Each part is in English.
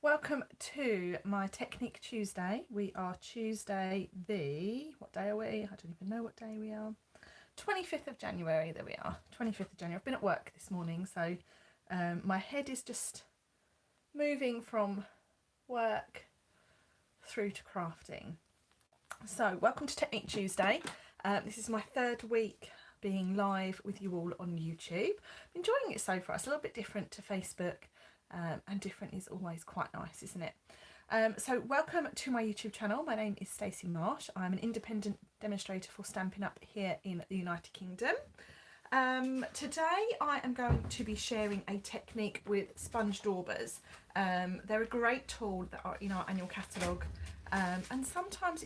Welcome to my Technique Tuesday. We are Tuesday what day are we? I don't even know what day we are. 25th of January, there we are, 25th of January. I've been at work this morning, so my head is just moving from work through to crafting. So welcome to Technique Tuesday. This is my third week being live with you all on YouTube. I'm enjoying it so far. It's a little bit different to Facebook. And different is always quite nice, isn't it? So welcome to my YouTube channel. My name is Stacey Marsh. I'm an independent demonstrator for Stampin' Up here in the United Kingdom. Today I am going to be sharing a technique with sponge daubers. They're a great tool that are in our annual catalogue, and sometimes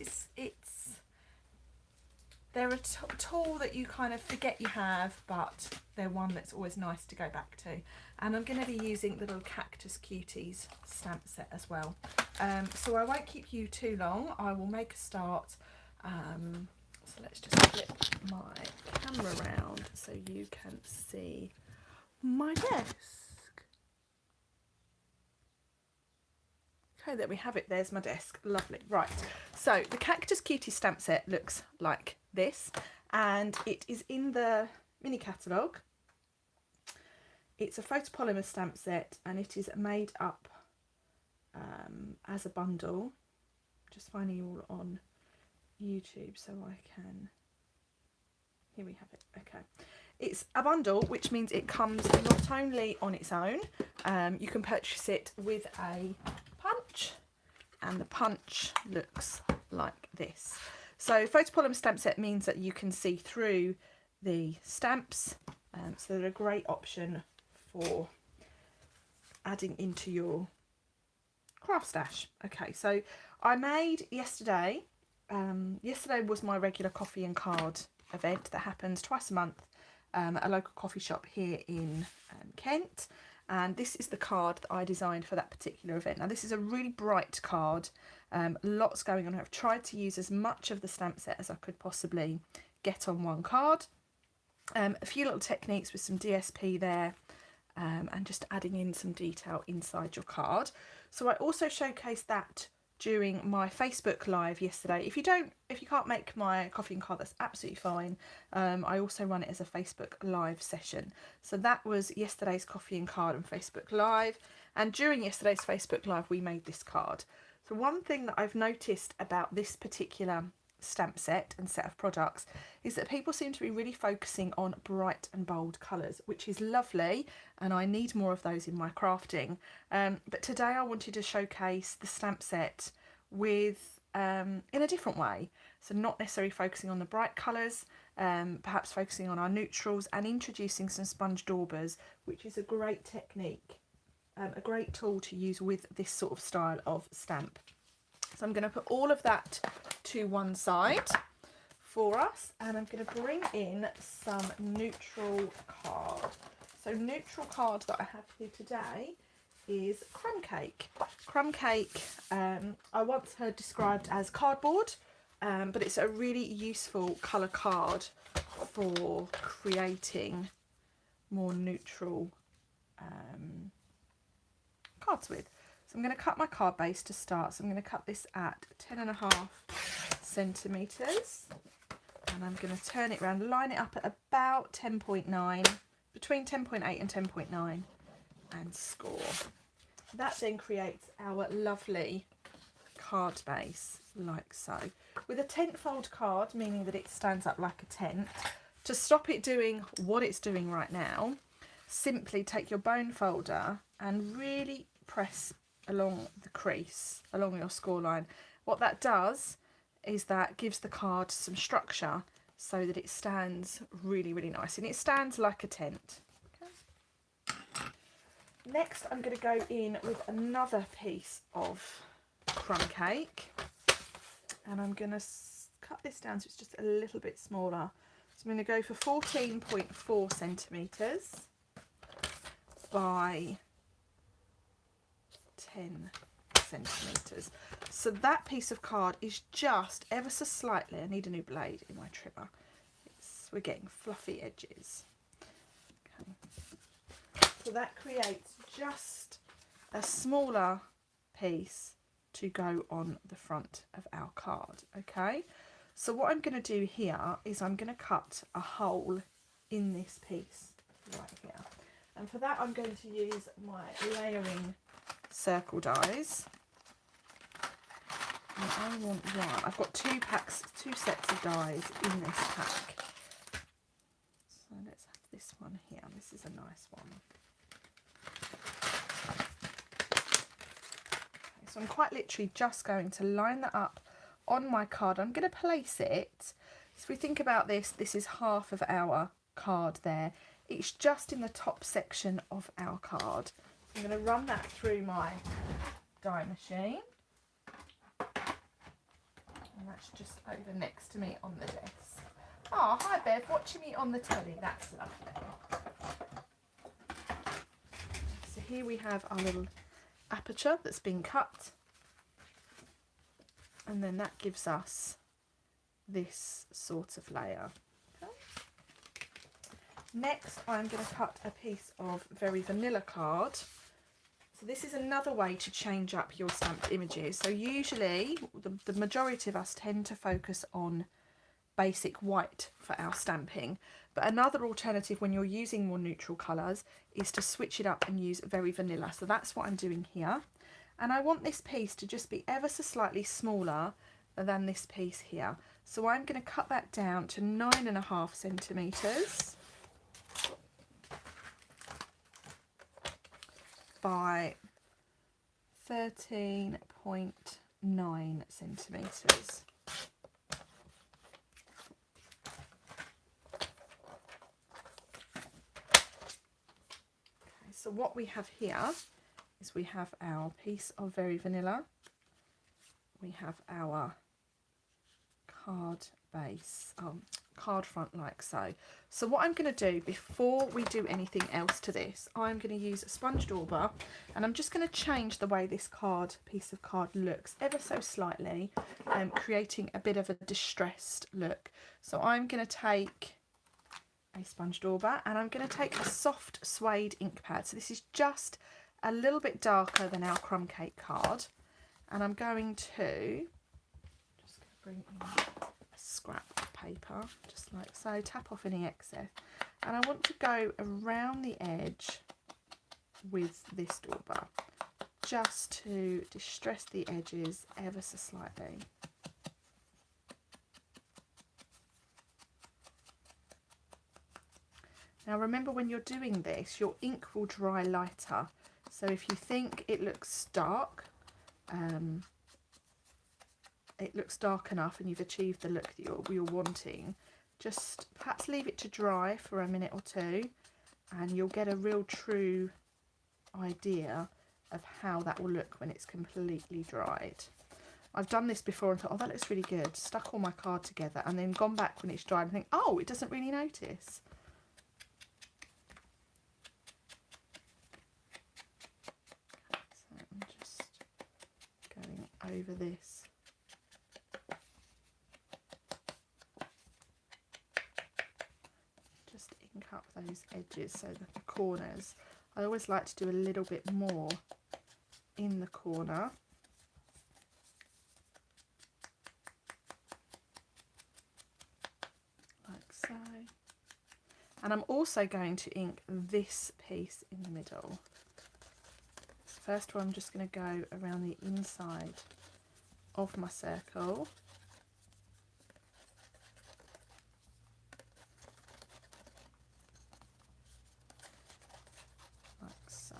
they're a tool that you kind of forget you have, but they're one that's always nice to go back to. And I'm going to be using the little Cactus Cuties stamp set as well. So I won't keep you too long. I will make a start. So let's just flip my camera around so you can see my desk. Okay, there we have it. There's my desk. Lovely. Right. So the Cactus Cuties stamp set looks like this, and it is in the mini catalogue. It's a photopolymer stamp set, and it is made up as a bundle. Just finding you all on YouTube so I can. Here we have it. Okay, it's a bundle, which means it comes not only on its own. You can purchase it with a punch, and the punch looks like this. So photopolymer stamp set means that you can see through the stamps, so they're a great option for adding into your craft stash. Okay, so I made yesterday, yesterday was my regular coffee and card event that happens twice a month at a local coffee shop here in Kent. And this is the card that I designed for that particular event. Now this is a really bright card, lots going on. I've tried to use as much of the stamp set as I could possibly get on one card. A few little techniques with some DSP there, and just adding in some detail inside your card. So I also showcased that during my Facebook live yesterday. If you can't make my coffee and card, that's absolutely fine. I also run it as a Facebook live session. So that was yesterday's coffee and card and Facebook live. And during yesterday's Facebook live, we made this card. So one thing that I've noticed about this particular stamp set and set of products is that people seem to be really focusing on bright and bold colours, which is lovely, and I need more of those in my crafting. But today I wanted to showcase the stamp set with in a different way. So not necessarily focusing on the bright colours, perhaps focusing on our neutrals and introducing some sponge daubers, which is a great technique, a great tool to use with this sort of style of stamp. So I'm going to put all of that to one side for us, and I'm going to bring in some neutral card. So neutral card that I have here today is crumb cake. Crumb cake, I once heard described as cardboard, but it's a really useful colour card for creating more neutral cards with. So I'm going to cut my card base to start. So I'm going to cut this at 10.5 centimetres, and I'm going to turn it around, line it up at about 10.9, between 10.8 and 10.9, and score. That then creates our lovely card base like so, with a tent-fold card, meaning that it stands up like a tent. To stop it doing what it's doing right now, simply take your bone folder and really press along the crease, along your score line. What that does is that gives the card some structure so that it stands really, really nice, and it stands like a tent. Okay. Next, I'm going to go in with another piece of crumb cake, and I'm going to cut this down so it's just a little bit smaller. So I'm going to go for 14.4 centimetres by 10 centimetres. So that piece of card is just ever so slightly, I need a new blade in my trimmer, we're getting fluffy edges. Okay. So that creates just a smaller piece to go on the front of our card. Okay, so what I'm going to do here is I'm going to cut a hole in this piece right here, and for that I'm going to use my layering circle dies. And I want one. I've got two sets of dies in this pack. So let's have this one here. This is a nice one. Okay, so I'm quite literally just going to line that up on my card. I'm going to place it. So if we think about this, this is half of our card there. It's just in the top section of our card. I'm going to run that through my die machine. And that's just over next to me on the desk. Oh, hi Bev, watching me on the telly. That's lovely. So here we have our little aperture that's been cut. And then that gives us this sort of layer. Okay. Next, I'm going to cut a piece of very vanilla card. So this is another way to change up your stamped images. So usually the majority of us tend to focus on basic white for our stamping, but another alternative when you're using more neutral colours is to switch it up and use very vanilla. So that's what I'm doing here, and I want this piece to just be ever so slightly smaller than this piece here. So I'm going to cut that down to 9.5 centimetres by 13.9 centimetres. So what we have here is we have our piece of very vanilla, we have our card base, card front like so. So what I'm going to do before we do anything else to this, I'm going to use a sponge dauber, and I'm just going to change the way this piece of card looks ever so slightly, creating a bit of a distressed look. So I'm going to take a sponge dauber and I'm going to take a soft suede ink pad. So this is just a little bit darker than our crumb cake card, and I'm going to just bring in a scrap of paper just like so, tap off any excess, and I want to go around the edge with this dauber just to distress the edges ever so slightly. Now remember, when you're doing this, your ink will dry lighter. So if you think it looks dark, enough and you've achieved the look that you're wanting, just perhaps leave it to dry for a minute or two and you'll get a real true idea of how that will look when it's completely dried. I've done this before and thought, oh, that looks really good, stuck all my card together, and then gone back when it's dried and think, oh, it doesn't really notice. So I'm just going over this. Just ink up those edges, so the corners. I always like to do a little bit more in the corner. Like so. And I'm also going to ink this piece in the middle. First one, I'm just going to go around the inside of my circle. Like so.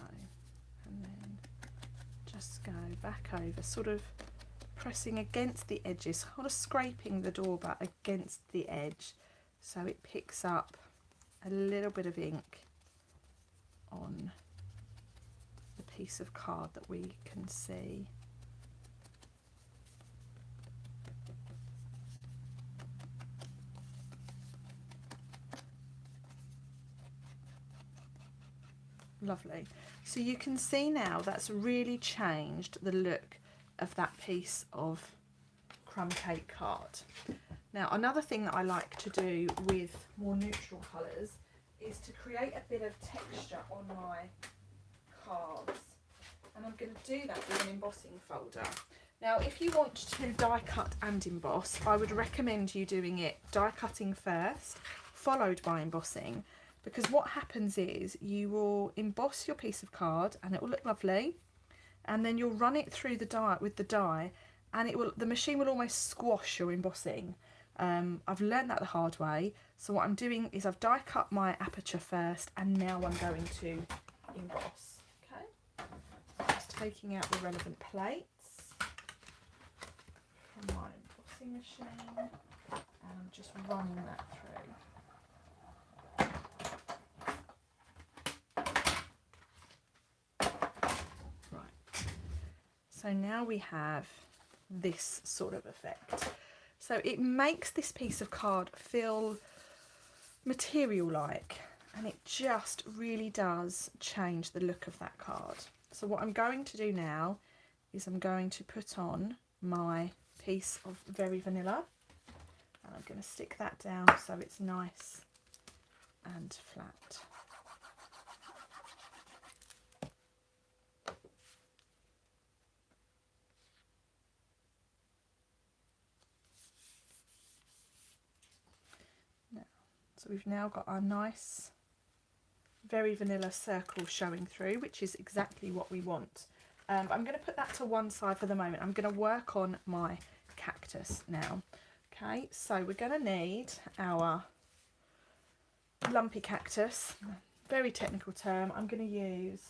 And then just go back over, sort of pressing against the edges, sort of scraping the dauber against the edge so it picks up a little bit of ink on the piece of card that we can see. Lovely. So you can see now that's really changed the look of that piece of crumb cake card. Now, another thing that I like to do with more neutral colours is to create a bit of texture on my cards. and I'm going to do that with an embossing folder. Now, if you want to die cut and emboss, I would recommend you doing it die cutting first, followed by embossing, because what happens is you will emboss your piece of card and it will look lovely, and then you'll run it through the die with the die, and the machine will almost squash your embossing. I've learned that the hard way, so what I'm doing is I've die cut my aperture first, and now I'm going to emboss. Okay, so I'm just taking out the relevant plates from my embossing machine, and I'm just running that through. Right, so now we have this sort of effect. So it makes this piece of card feel material-like, and it just really does change the look of that card. So what I'm going to do now is I'm going to put on my piece of Very Vanilla, and I'm going to stick that down so it's nice and flat. So we've now got our nice Very Vanilla circle showing through, which is exactly what we want. I'm going to put that to one side for the moment. I'm going to work on my cactus now. Okay, so we're going to need our lumpy cactus. Very technical term. I'm going to use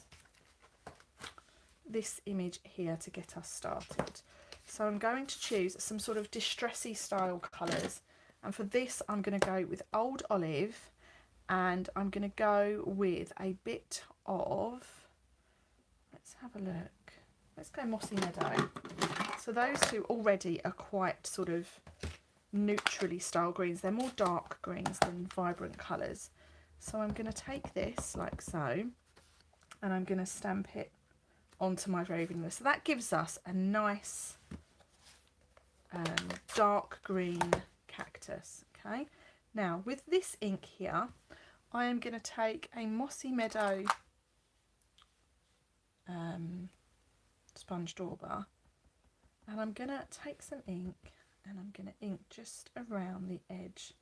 this image here to get us started. So I'm going to choose some sort of distressy style colours. And for this, I'm going to go with Old Olive, and I'm going to go with a bit of, let's have a look, let's go Mossy Meadow. So those two already are quite sort of neutrally style greens. They're more dark greens than vibrant colours. So I'm going to take this like so, and I'm going to stamp it onto my Very Vanilla. So that gives us a nice dark green cactus. Okay, now with this ink here, I am going to take a Mossy Meadow sponge dauber, and I'm going to take some ink and I'm going to ink just around the edge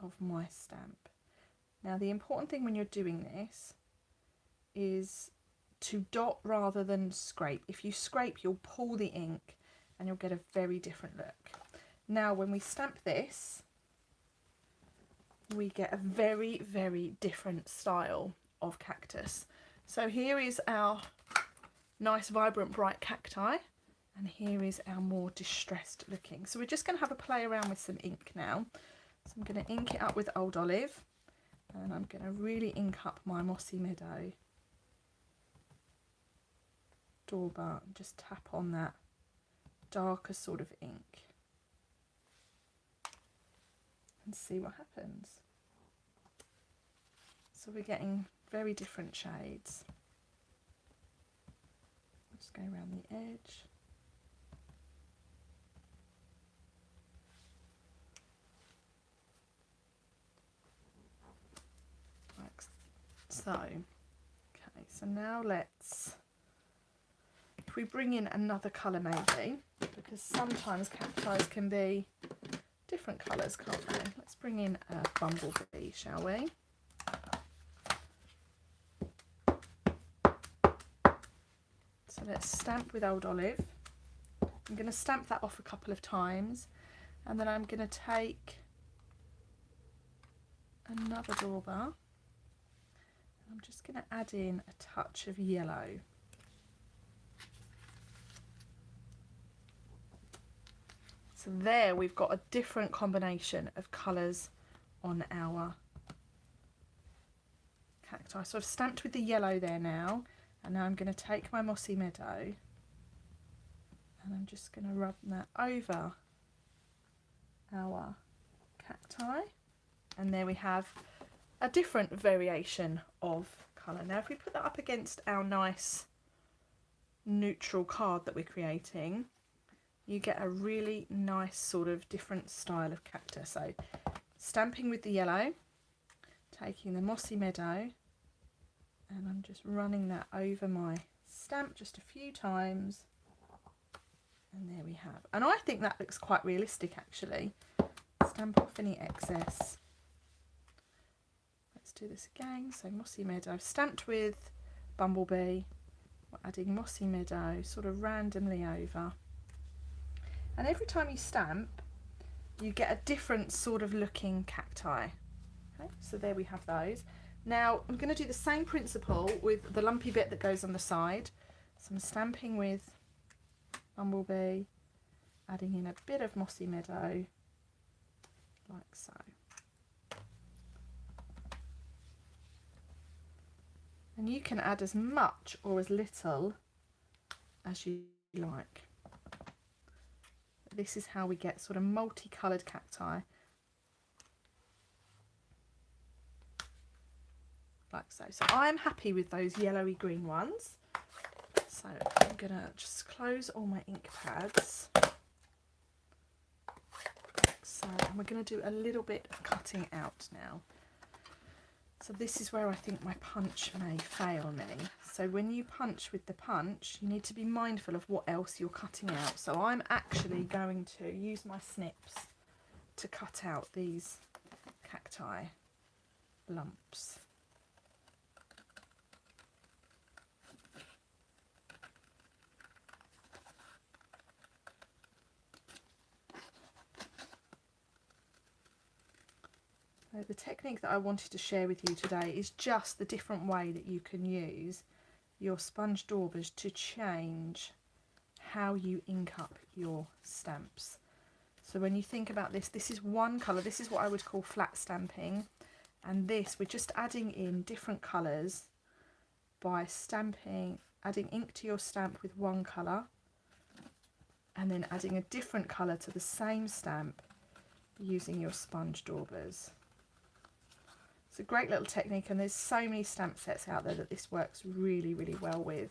of my stamp. Now the important thing when you're doing this is to dot rather than scrape. If you scrape, you'll pull the ink and you'll get a very different look. Now when we stamp this, we get a very, very different style of cactus. So here is our nice, vibrant, bright cacti, and here is our more distressed looking. So we're just going to have a play around with some ink now. So I'm going to ink it up with Old Olive, and I'm going to really ink up my Mossy Meadow dauber and just tap on that darker sort of ink and see what happens. So we're getting very different shades. Just go around the edge. Like so. Okay, so now let's, if we bring in another colour maybe, because sometimes cacti can be different colours, can't they? Let's bring in a bumblebee, shall we? So let's stamp with Old Olive. I'm going to stamp that off a couple of times, and then I'm going to take another dauber. I'm just going to add in a touch of yellow. So there we've got a different combination of colours on our cacti. So I've stamped with the yellow there now, and now I'm going to take my Mossy Meadow and I'm just going to rub that over our cacti, and there we have a different variation of colour. Now if we put that up against our nice neutral card that we're creating, you get a really nice sort of different style of cactus. So stamping with the yellow, taking the Mossy Meadow, and I'm just running that over my stamp just a few times, and there we have. And I think that looks quite realistic actually. Stamp off any excess. Let's do this again. So Mossy Meadow, stamped with Bumblebee. We're adding Mossy Meadow sort of randomly over. And every time you stamp, you get a different sort of looking cacti. Okay, so there we have those. Now I'm going to do the same principle with the lumpy bit that goes on the side. So I'm stamping with Bumblebee, adding in a bit of Mossy Meadow, like so. And you can add as much or as little as you like. This is how we get sort of multicoloured cacti. Like so. So I'm happy with those yellowy green ones. So I'm going to just close all my ink pads. So and we're going to do a little bit of cutting out now. So this is where I think my punch may fail me. So when you punch with the punch, you need to be mindful of what else you're cutting out. So I'm actually going to use my snips to cut out these cacti lumps. So the technique that I wanted to share with you today is just the different way that you can use your sponge daubers to change how you ink up your stamps. So when you think about this, this is one colour, this is what I would call flat stamping, and this we're just adding in different colours by stamping, adding ink to your stamp with one colour and then adding a different colour to the same stamp using your sponge daubers. It's a great little technique, and there's so many stamp sets out there that this works really, really well with.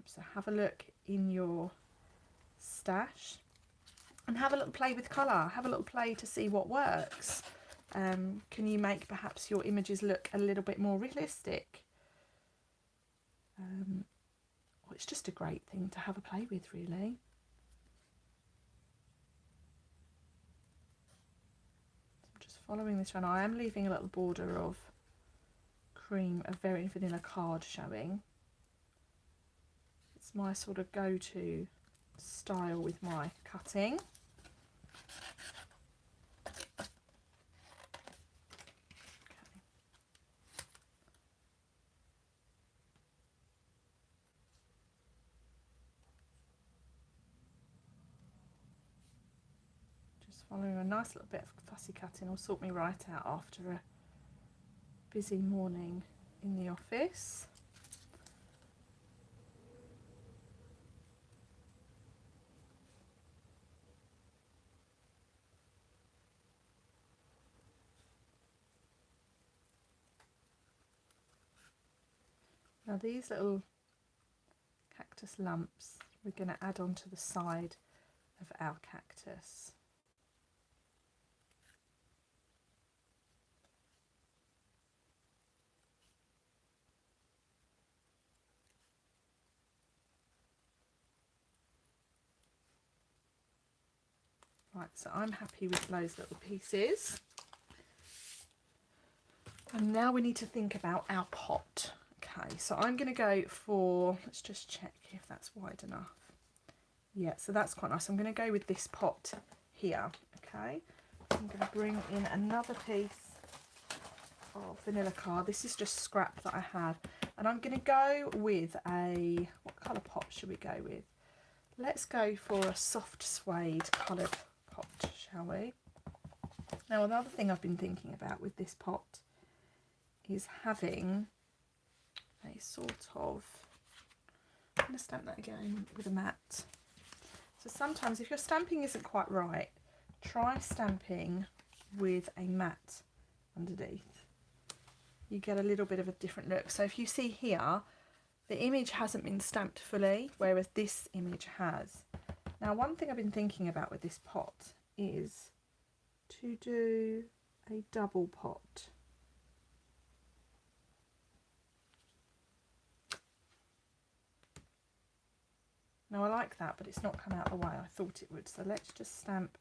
So have a look in your stash and have a little play with colour. Have a little play to see what works. Can you make perhaps your images look a little bit more realistic? Well, it's just a great thing to have a play with, really. Following this one, I am leaving a little border of cream, a very vanilla card showing. It's my sort of go-to style with my cutting. Okay. Following a nice little bit of fussy cutting will sort me right out after a busy morning in the office. Now these little cactus lumps we're going to add onto the side of our cactus. Right, so I'm happy with those little pieces. And now we need to think about our pot. Okay, so I'm going to go for, let's just check if that's wide enough. Yeah, so that's quite nice. I'm going to go with this pot here. Okay, I'm going to bring in another piece of vanilla card. This is just scrap that I had. And I'm going to go with a, what colour pot should we go with? Let's go for a soft suede coloured pot, shall we? Now another thing I've been thinking about with this pot is having a sort of, I'm going to stamp that again with a mat. So sometimes if your stamping isn't quite right, try stamping with a mat underneath. You get a little bit of a different look. So if you see here, the image hasn't been stamped fully, whereas this image has. Now one thing I've been thinking about with this pot is to do a double pot. Now I like that, but it's not come out the way I thought it would. So let's just stamp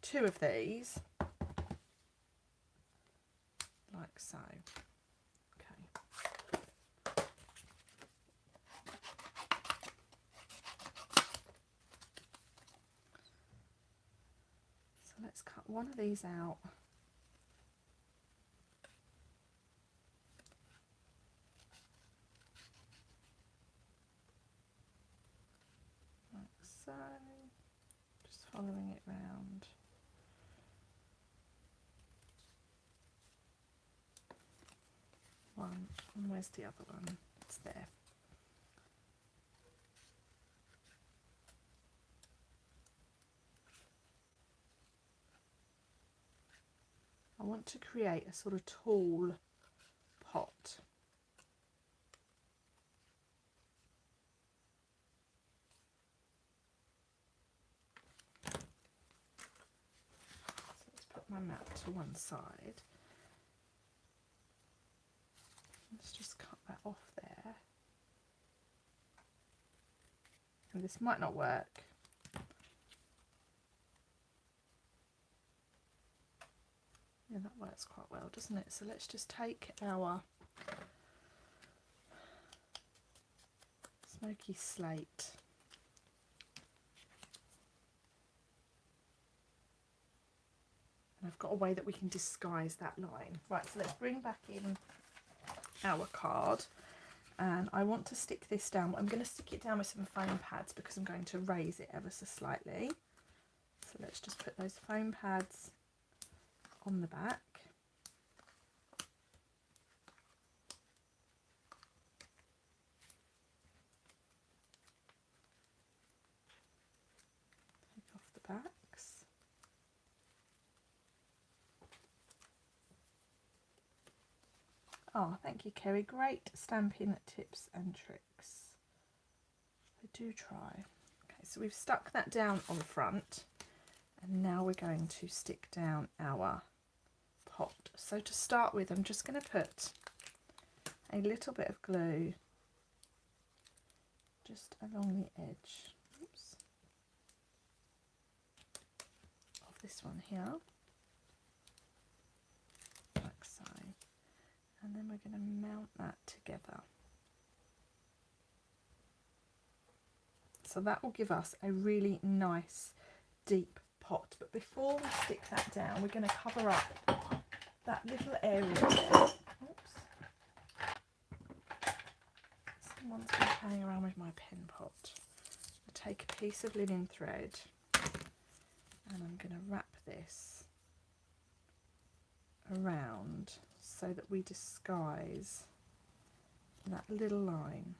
2 of these, like so. Okay. So let's cut one of these out. Like so. Just following it round. One, and where's the other one? It's there. I want to create a sort of tall pot. So let's put my map to one side. Let's just cut that off there. And this might not work. Yeah, that works quite well, doesn't it? So let's just take our smoky slate. And I've got a way that we can disguise that line. Right, so let's bring back in our card. And I want to stick this down. I'm going to stick it down with some foam pads because I'm going to raise it ever so slightly. So let's just put those foam pads on the back. Take off the backs. Oh, thank you, Kerry. Great Stampin' tips and tricks. I do try. Okay, so we've stuck that down on front, and now we're going to stick down our pot. So to start with, I'm just going to put a little bit of glue just along the edge, oops, of this one here, like so. And then we're going to mount that together. So that will give us a really nice deep pot. But before we stick that down, we're going to cover up that little area there. Oops. Someone's been playing around with my pen pot. I'll take a piece of linen thread and I'm going to wrap this around so that we disguise that little line.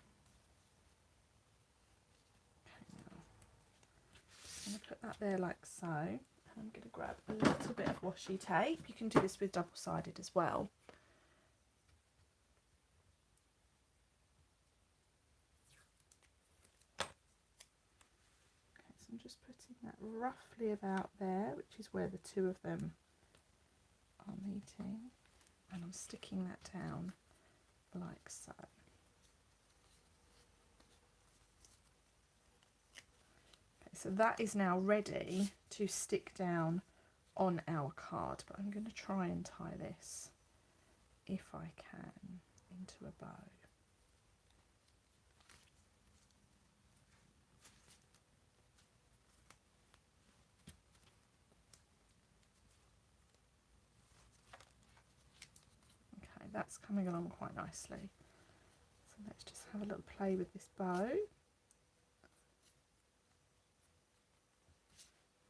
Okay, now I'm going to put that there like so. I'm going to grab a little bit of washi tape. You can do this with double-sided as well. Okay, so I'm just putting that roughly about there, which is where the two of them are meeting. And I'm sticking that down like so. Okay, so that is now ready to stick down on our card, but I'm going to try and tie this, if I can, into a bow. Okay, that's coming along quite nicely. So let's just have a little play with this bow.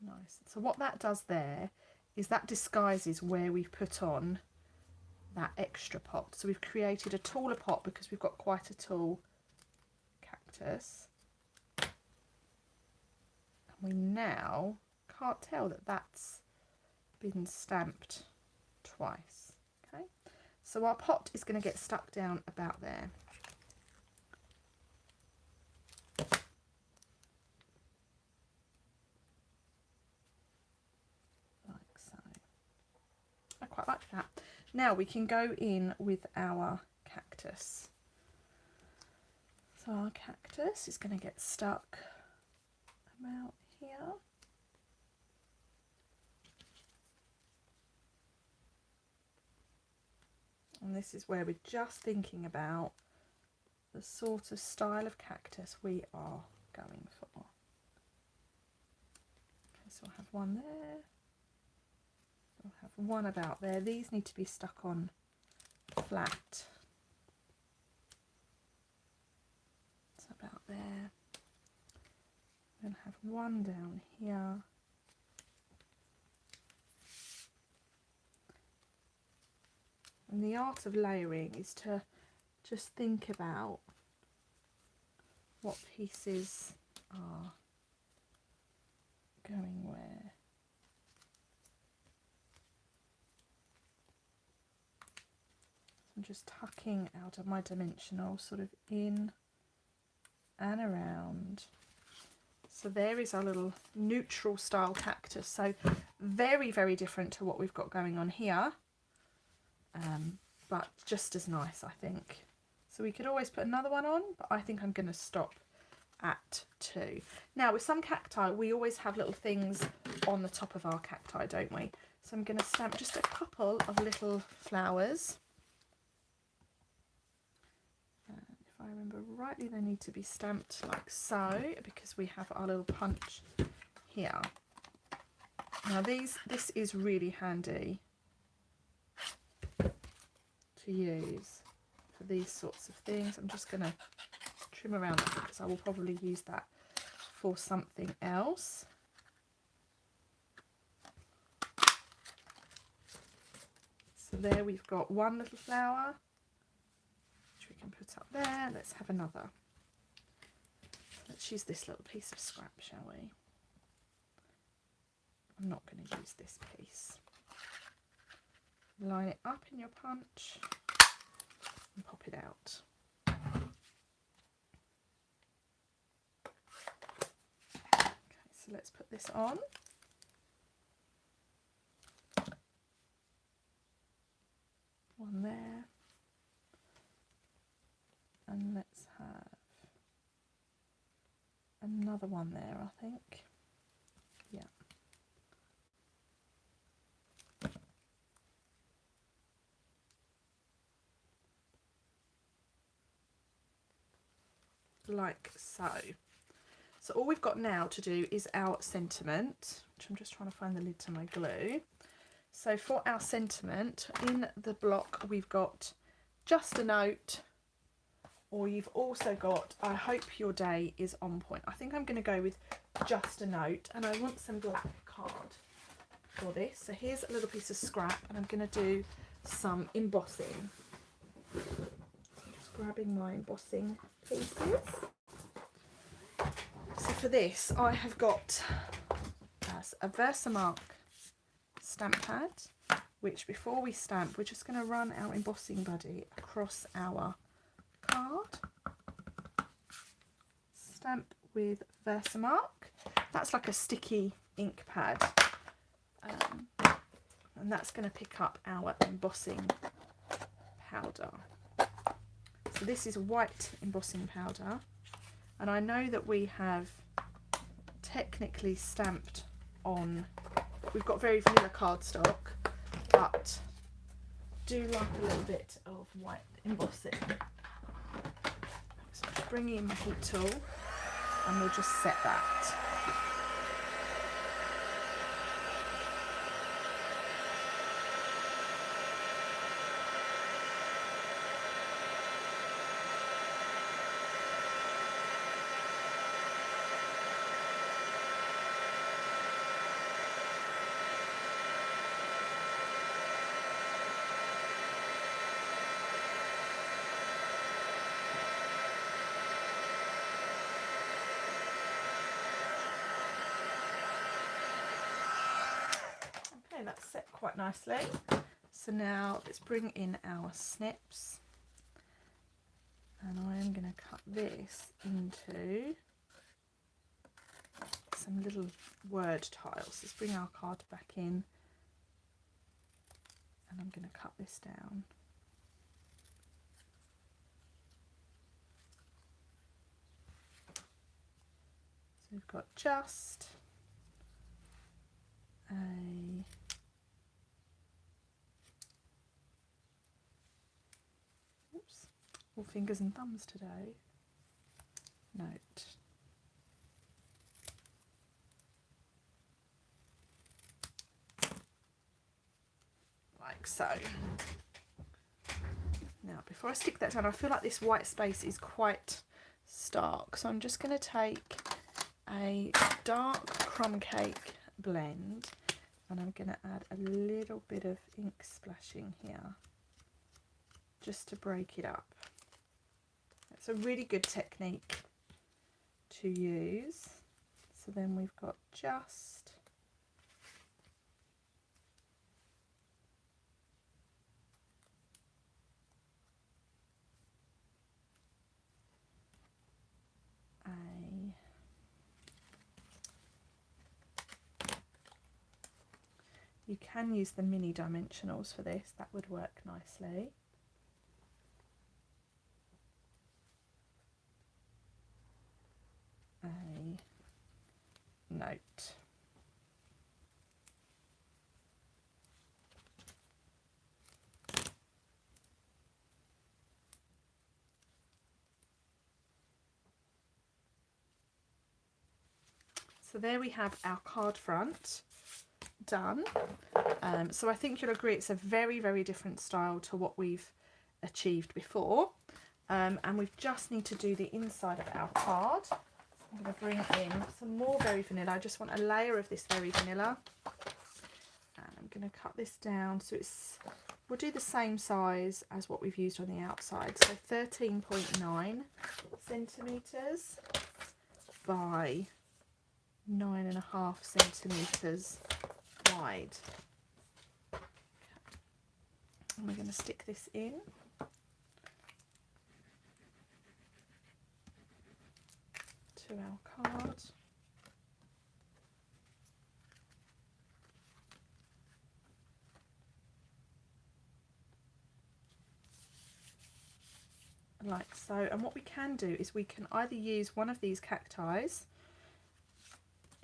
Nice. So what that does there is that disguises where we've put on that extra pot. So we've created a taller pot because we've got quite a tall cactus. And we now can't tell that that's been stamped twice. Okay, so our pot is going to get stuck down about there. Like so. I quite like that. Now we can go in with our cactus. So our cactus is going to get stuck about here. And this is where we're just thinking about the sort of style of cactus we are going for. Okay, so I'll have one there. I'll have one about there. These need to be stuck on flat. So about there. Then have one down here. And the art of layering is to just think about what pieces are going where. I'm just tucking out of my dimensional sort of in and around. So there is our little neutral style cactus. So very, very different to what we've got going on here. But just as nice, I think. So we could always put another one on, but I think I'm going to stop at 2. Now with some cacti, we always have little things on the top of our cacti, don't we? So I'm going to stamp just a couple of little flowers. If I remember rightly, they need to be stamped like so, because we have our little punch here. Now this is really handy to use for these sorts of things. I'm just going to trim around that because I will probably use that for something else. So there we've got one little flower which we can put up there. Let's have another. Let's use this little piece of scrap, shall we? I'm not going to use this piece. Line it up in your punch and pop it out. Okay, so let's put this on. One there. And let's have another one there, I think. Yeah. Like so. So all we've got now to do is our sentiment, which I'm just trying to find the lid to my glue. So for our sentiment, in the block we've got just a note, or you've also got I hope your day is on point. I think I'm going to go with just a note, and I want some black card for this. So here's a little piece of scrap, and I'm going to do some embossing. Grabbing my embossing pieces. So for this I have got a Versamark stamp pad, which before we stamp we're just going to run our embossing buddy across our card. Stamp with Versamark. That's like a sticky ink pad, and that's going to pick up our embossing powder. So this is white embossing powder, and I know that we have technically stamped on, we've got very vanilla cardstock, but do like a little bit of white embossing. So I'm bringing in my heat tool and we'll just set that. That's set quite nicely. So now let's bring in our snips, and I am going to cut this into some little word tiles. Let's bring our card back in, and I'm going to cut this down. we've got just a all fingers and thumbs today. Note. Like so. Now before I stick that down, I feel like this white space is quite stark, so I'm just going to take a dark crumb cake blend and I'm going to add a little bit of ink splashing here just to break it up. It's a really good technique to use. So then we've got just you can use the mini dimensionals for this, that would work nicely. A note. So there we have our card front done. So I think you'll agree it's a very, very different style to what we've achieved before. And we just need to do the inside of our card. So I'm going to bring in some more Very Vanilla. I just want a layer of this Very Vanilla. And I'm going to cut this down so we'll do the same size as what we've used on the outside. So 13.9 centimetres by 9.5 centimetres wide. Okay. And we're going to stick this in. To our card. Like so. And what we can do is we can either use one of these cacti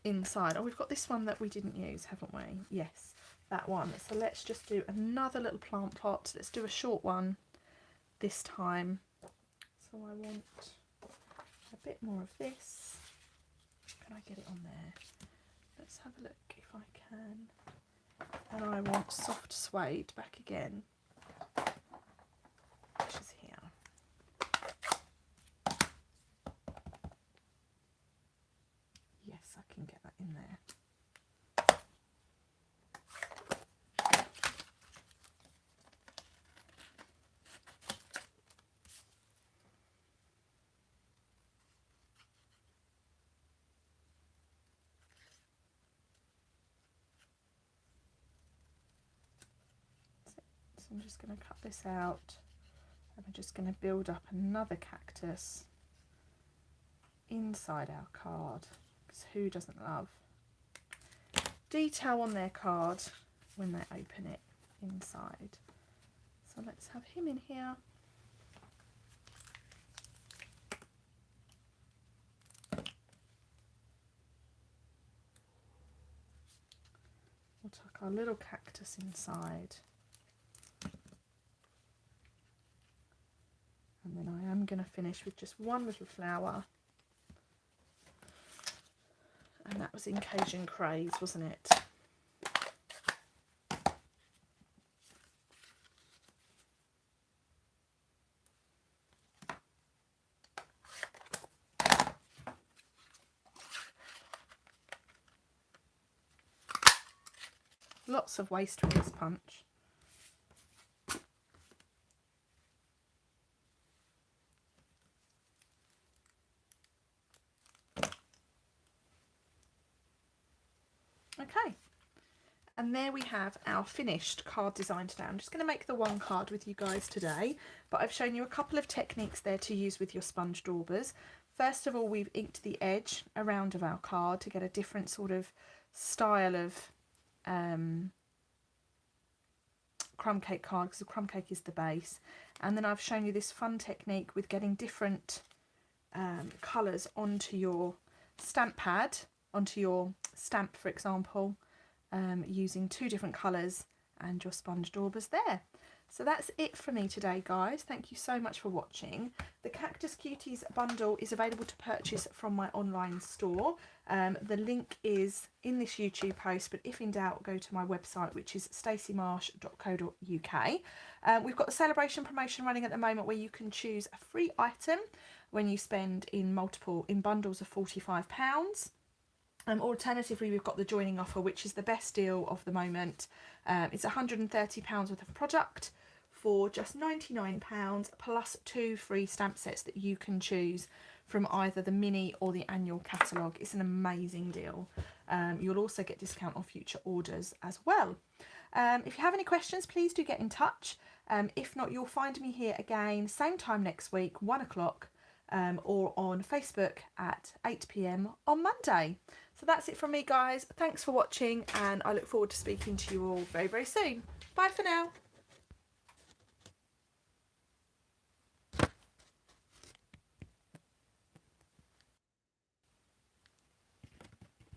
inside. Oh, we've got this one that we didn't use, haven't we? Yes, that one. So let's just do another little plant pot. Let's do a short one this time. So I want a bit more of this. Can I get it on there? Let's have a look if I can. And I want soft suede back again, which is here. Yes, I can get that in there. So I'm just going to cut this out and I'm just going to build up another cactus inside our card, because who doesn't love detail on their card when they open it inside. So let's have him in here. We'll tuck our little cactus inside. And then I am going to finish with just one little flower. And that was in Cajun Craze, wasn't it? Lots of waste with this punch. Okay, and there we have our finished card design today. I'm just going to make the one card with you guys today, but I've shown you a couple of techniques there to use with your sponge daubers. First of all, we've inked the edge around of our card to get a different sort of style of crumb cake card, because the crumb cake is the base. And then I've shown you this fun technique with getting different colours onto your stamp pad onto your stamp, for example, using 2 different colours, and your sponge daubers there. So that's it for me today, guys. Thank you so much for watching. The Cactus Cuties bundle is available to purchase from my online store. The link is in this YouTube post, but if in doubt, go to my website, which is staceymarsh.co.uk. We've got the celebration promotion running at the moment where you can choose a free item when you spend in bundles of £45. Alternatively, we've got the joining offer, which is the best deal of the moment. It's £130 worth of product for just £99 plus 2 free stamp sets that you can choose from either the mini or the annual catalogue. It's an amazing deal. You'll also get discount on future orders as well. If you have any questions, please do get in touch. If not, you'll find me here again, same time next week, 1 o'clock, or on Facebook at 8 PM on Monday. So that's it from me, guys. Thanks for watching, and I look forward to speaking to you all very, very soon. Bye for now.